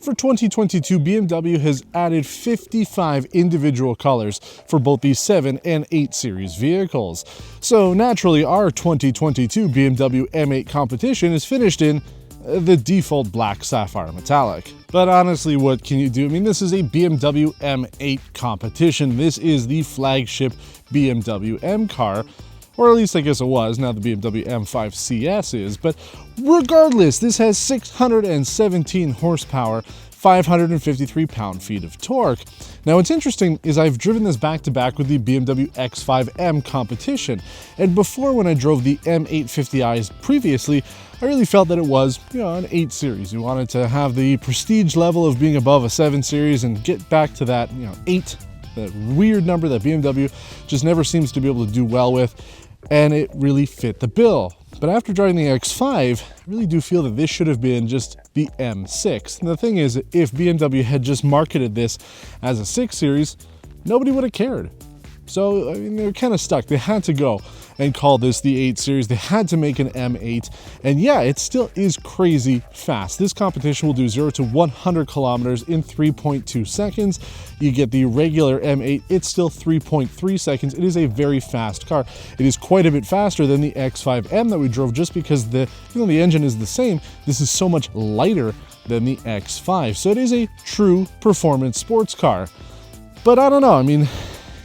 for 2022, BMW has added 55 individual colors for both the 7 and 8 Series vehicles. So naturally, our 2022 BMW M8 Competition is finished in the default black sapphire metallic. But honestly, what can you do? I mean, this is a BMW M8 Competition. This is the flagship BMW M Car, or at least I guess it was, now the BMW M5 CS is. But regardless, this has 617 horsepower, 553 pound-feet of torque. Now what's interesting is I've driven this back-to-back with the BMW X5 M Competition, and before, when I drove the M850i's previously, I really felt that it was, an 8 Series. You wanted to have the prestige level of being above a 7 Series and get back to that, 8, that weird number that BMW just never seems to be able to do well with, and it really fit the bill. But after driving the X5, I really do feel that this should have been just the M6. And the thing is, if BMW had just marketed this as a 6 Series, nobody would have cared. So, I mean, they're kind of stuck. They had to go and call this the 8 Series. They had to make an M8. And yeah, it still is crazy fast. This competition will do 0 to 100 kilometers in 3.2 seconds. You get the regular M8, it's still 3.3 seconds. It is a very fast car. It is quite a bit faster than the X5M that we drove, just because even though the engine is the same, this is so much lighter than the X5. So it is a true performance sports car. But I don't know, I mean,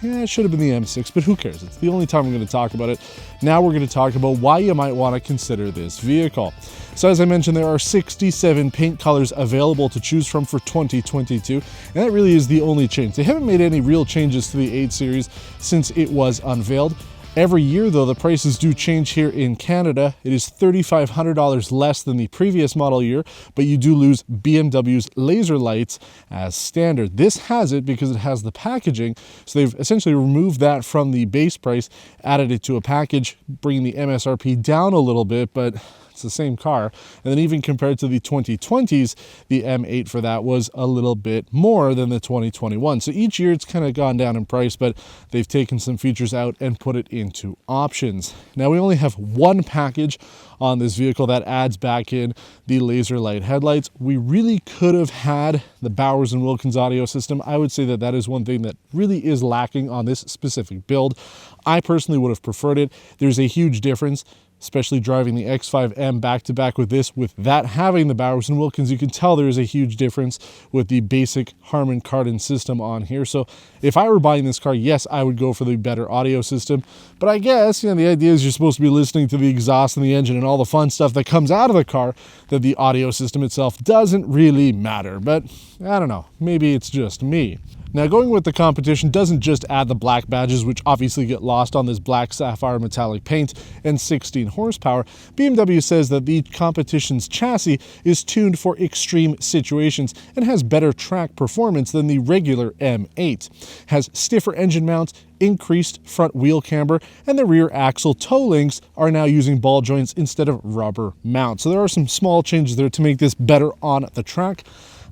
yeah, it should have been the M6, but who cares? It's the only time I'm going to talk about it. Now we're going to talk about why you might want to consider this vehicle. So as I mentioned, there are 67 paint colors available to choose from for 2022, and that really is the only change. They haven't made any real changes to the 8 Series since it was unveiled. Every year, though, the prices do change here in Canada. It is $3,500 less than the previous model year, but you do lose BMW's laser lights as standard. This has it because it has the packaging, so they've essentially removed that from the base price, added it to a package, bringing the MSRP down a little bit, but it's the same car. And then even compared to the 2020s, the M8 for that was a little bit more than the 2021. So each year it's kind of gone down in price, but they've taken some features out and put it into options. Now we only have one package on this vehicle that adds back in the laser light headlights. We really could have had the Bowers & Wilkins audio system. I would say that that is one thing that really is lacking on this specific build. I personally would have preferred it. There's a huge difference, especially driving the X5M back-to-back with this, with that having the Bowers & Wilkins. You can tell there is a huge difference with the basic Harman Kardon system on here. So if I were buying this car, yes, I would go for the better audio system. But I guess, the idea is you're supposed to be listening to the exhaust and the engine and all the fun stuff that comes out of the car, that the audio system itself doesn't really matter. But I don't know, maybe it's just me. Now, going with the competition doesn't just add the black badges, which obviously get lost on this black sapphire metallic paint, and 16 horsepower. BMW says that the competition's chassis is tuned for extreme situations and has better track performance than the regular M8. Has stiffer engine mounts, increased front wheel camber, and the rear axle toe links are now using ball joints instead of rubber mounts. So there are some small changes there to make this better on the track.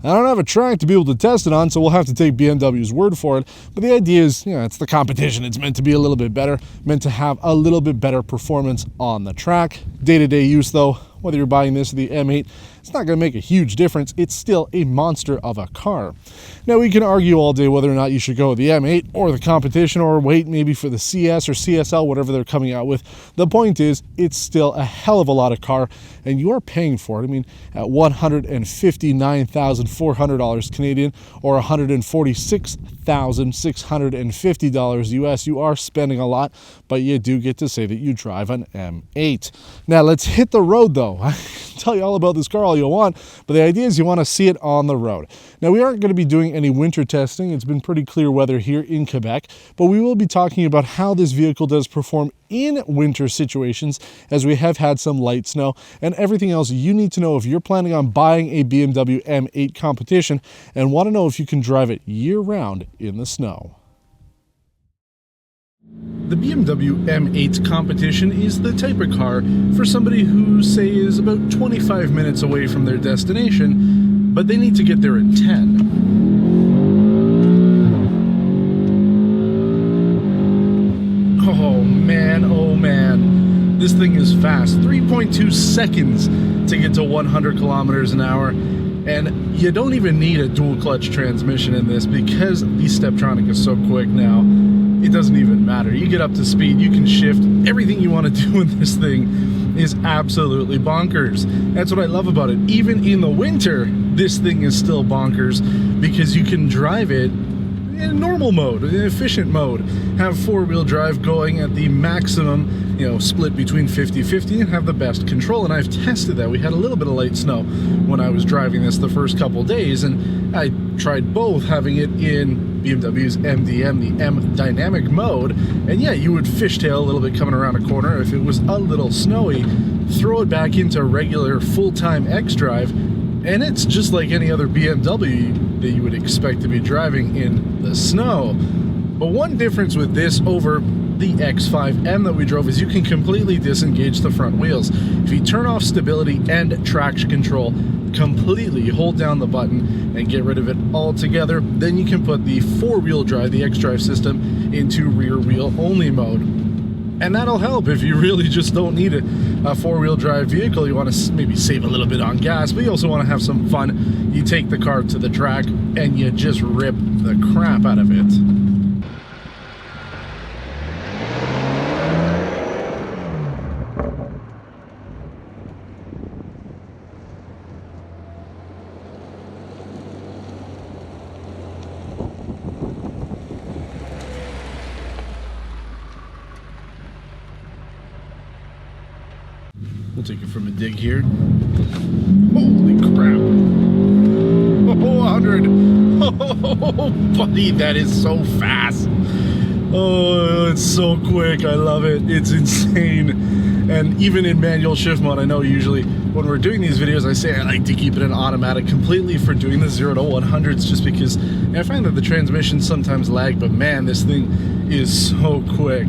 I don't have a track to be able to test it on, so we'll have to take BMW's word for it. But the idea is, it's the competition. It's meant to be a little bit better, meant to have a little bit better performance on the track. Day-to-day use, though, whether you're buying this or the M8, it's not going to make a huge difference. It's still a monster of a car. Now, we can argue all day whether or not you should go with the M8 or the competition, or wait maybe for the CS or CSL, whatever they're coming out with. The point is, it's still a hell of a lot of car, and you are paying for it. I mean, at $159,400 Canadian or $146,650 US, you are spending a lot, but you do get to say that you drive an M8. Now, let's hit the road, though. I can tell you all about this car all you want, but the idea is you want to see it on the road. Now, we aren't going to be doing any winter testing. It's been pretty clear weather here in Quebec, but we will be talking about how this vehicle does perform in winter situations, as we have had some light snow, and everything else you need to know if you're planning on buying a BMW M8 Competition and want to know if you can drive it year-round in the snow. The BMW M8 Competition is the type of car for somebody who, say, is about 25 minutes away from their destination, but they need to get there in 10. Oh man, this thing is fast. 3.2 seconds to get to 100 kilometers an hour. And you don't even need a dual clutch transmission in this because the Steptronic is so quick now. It doesn't even matter. You get up to speed, you can shift. Everything you want to do in this thing is absolutely bonkers. That's what I love about it. Even in the winter, this thing is still bonkers because you can drive it in normal mode, in efficient mode, have four-wheel drive going at the maximum, you know, split between 50-50 and have the best control. And I've tested that. We had a little bit of light snow when I was driving this the first couple days, and I tried both, having it in BMW's MDM, the M dynamic mode, and yeah, you would fishtail a little bit coming around a corner. If it was a little snowy, throw it back into regular full-time xDrive, and it's just like any other BMW that you would expect to be driving in the snow. But one difference with this over the X5M that we drove is you can completely disengage the front wheels. If you turn off stability and traction control completely, hold down the button and get rid of it altogether, then you can put the four-wheel drive, the xDrive system, into rear wheel only mode. And that'll help if you really just don't need a four-wheel drive vehicle. You want to maybe save a little bit on gas, but you also want to have some fun. You take the car to the track and you just rip the crap out of it. We'll take it from a dig here. Holy crap. Oh, 100. Oh, buddy, that is so fast. Oh, it's so quick. I love it. It's insane. And even in manual shift mode, I know usually when we're doing these videos, I say I like to keep it in automatic completely for doing the 0 to 100s, just because I find that the transmissions sometimes lag, but man, this thing is so quick.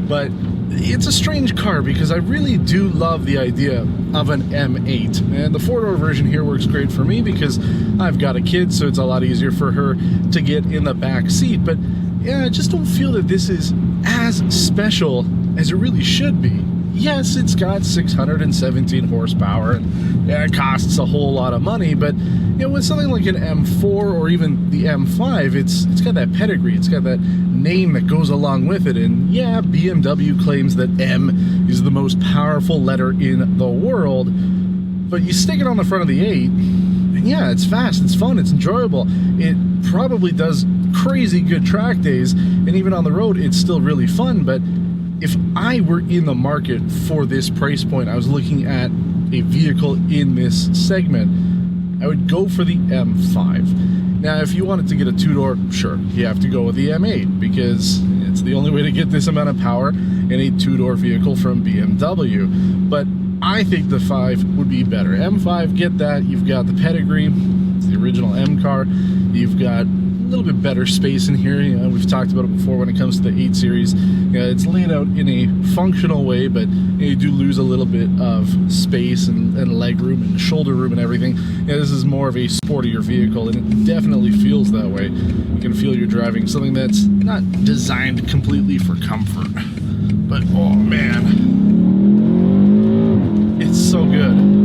But it's a strange car because I really do love the idea of an M8, and the four-door version here works great for me because I've got a kid, so it's a lot easier for her to get in the back seat. But yeah, I just don't feel that this is as special as it really should be. Yes, it's got 617 horsepower, and yeah, it costs a whole lot of money, but you know, with something like an M4 or even the M5, it's got that pedigree, it's got that name that goes along with it. And yeah, BMW claims that M is the most powerful letter in the world, but you stick it on the front of the 8, and yeah, it's fast, it's fun, it's enjoyable. It probably does crazy good track days, and even on the road, it's still really fun. But if I were in the market for this price point, I was looking at a vehicle in this segment, I would go for the M5. Now, if you wanted to get a two-door, sure, you have to go with the M8 because it's the only way to get this amount of power in a two-door vehicle from BMW. But I think the 5 would be better. M5, get that. You've got the pedigree. It's the original M Car. You've got a little bit better space in here. You know, we've talked about it before when it comes to the 8 Series. You know, it's laid out in a functional way, but you do lose a little bit of space and leg room and shoulder room and everything. You know, this is more of a sportier vehicle, and it definitely feels that way. You can feel you're driving something that's not designed completely for comfort, but oh man, it's so good.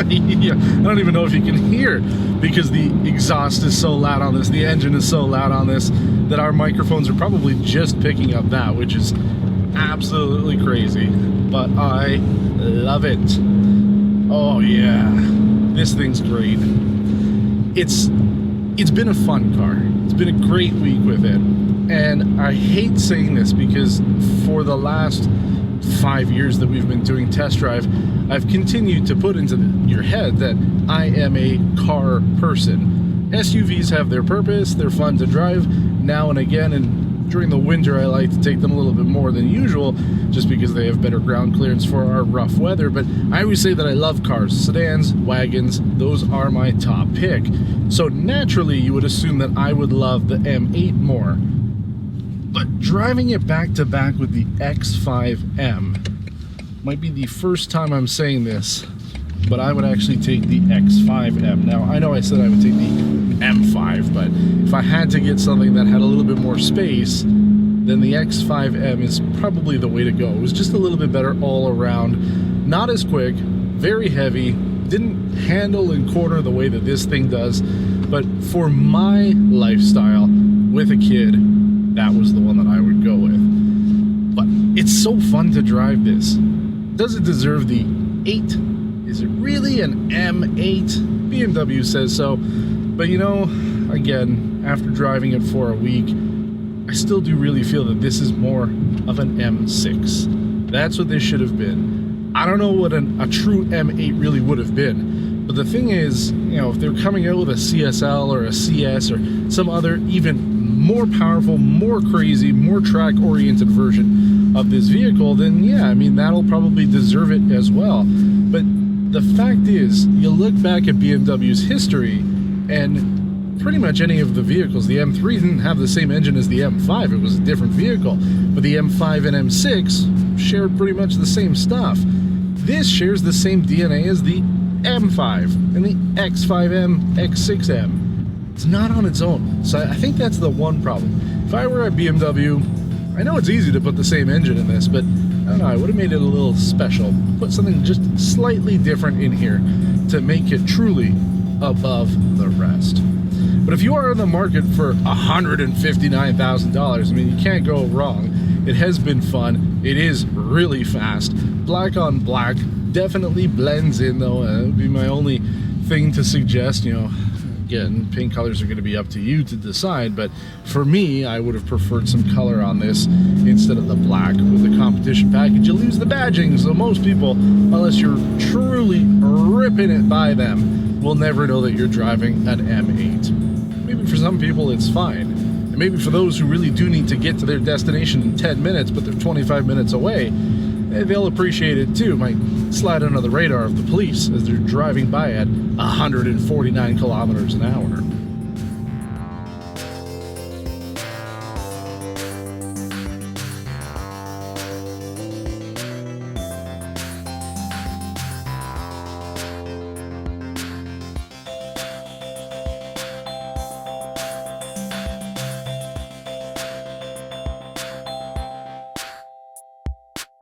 Yeah, I don't even know if you can hear because the exhaust is so loud on this, the engine is so loud on this, that our microphones are probably just picking up that, which is absolutely crazy. But I love it. Oh yeah, this thing's great. It's been a fun car. It's been a great week with it. And I hate saying this because for the last 5 years that we've been doing test drive, I've continued to put into your head that I am a car person. SUVs have their purpose, they're fun to drive now and again, and during the winter I like to take them a little bit more than usual just because they have better ground clearance for our rough weather. But I always say that I love cars, sedans, wagons, those are my top pick. So naturally you would assume that I would love the M8 more. But driving it back to back with the X5M might be the first time I'm saying this, but I would actually take the X5M. Now, I know I said I would take the M5, but if I had to get something that had a little bit more space, then the X5M is probably the way to go. It was just a little bit better all around, not as quick, very heavy, didn't handle and corner the way that this thing does, but for my lifestyle with a kid, that was the one that I would go with. But it's so fun to drive this. Does it deserve the 8? Is it really an M8? BMW says so, but you know, again, after driving it for a week, I still do really feel that this is more of an M6. That's what this should have been. I don't know what a true M8 really would have been, but the thing is, you know, if they're coming out with a CSL or a CS or some other even more powerful, more crazy, more track-oriented version of this vehicle, then yeah, I mean, that'll probably deserve it as well. But the fact is, you look back at BMW's history, and pretty much any of the vehicles, the M3 didn't have the same engine as the M5, it was a different vehicle, but the M5 and M6 shared pretty much the same stuff. This shares the same DNA as the M5 and the X5M, X6M. It's not on its own, so I think that's the one problem. If I were at BMW, I know it's easy to put the same engine in this, but I don't know, I would have made it a little special, put something just slightly different in here to make it truly above the rest. But if you are in the market for $159,000, I mean, you can't go wrong. It has been fun. It is really fast. Black on black definitely blends in, though. It would be my only thing to suggest. You know, again, paint colors are going to be up to you to decide, but for me, I would have preferred some color on this instead of the black. With the competition package, you lose the badging, so most people, unless you're truly ripping it by them, will never know that you're driving an M8. Maybe for some people it's fine, and maybe for those who really do need to get to their destination in 10 minutes but they're 25 minutes away, they'll appreciate it too. Might slide under the radar of the police as they're driving by at 149 kilometers an hour.